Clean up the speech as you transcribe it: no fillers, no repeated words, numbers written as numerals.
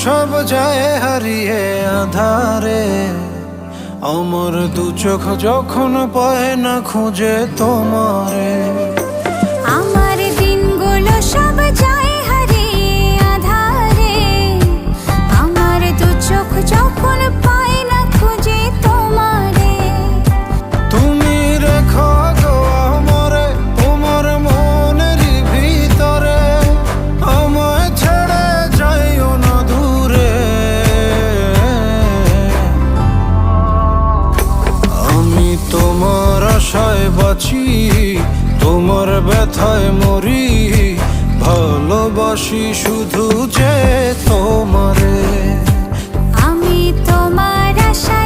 সব যায় হারিয়ে আধারে, আমার দু চোখ যখন পায় না খুঁজে তোমারে। আমার দিনগুলো সব যায় হারিয়ে আঁধারে, আমার দু চোখ যখন পায় না খুঁজে তোমারে। তুমি রেখো গো আমারে তোমার মনের ভিতরে, আমায় ছেড়ে যাইও না দূরে। আমি তোমার আশায় বাঁচি, তোমার ব্যথায় মরি, ভালোবাসি শুধু যে তোমারে। আমি তোমার আশা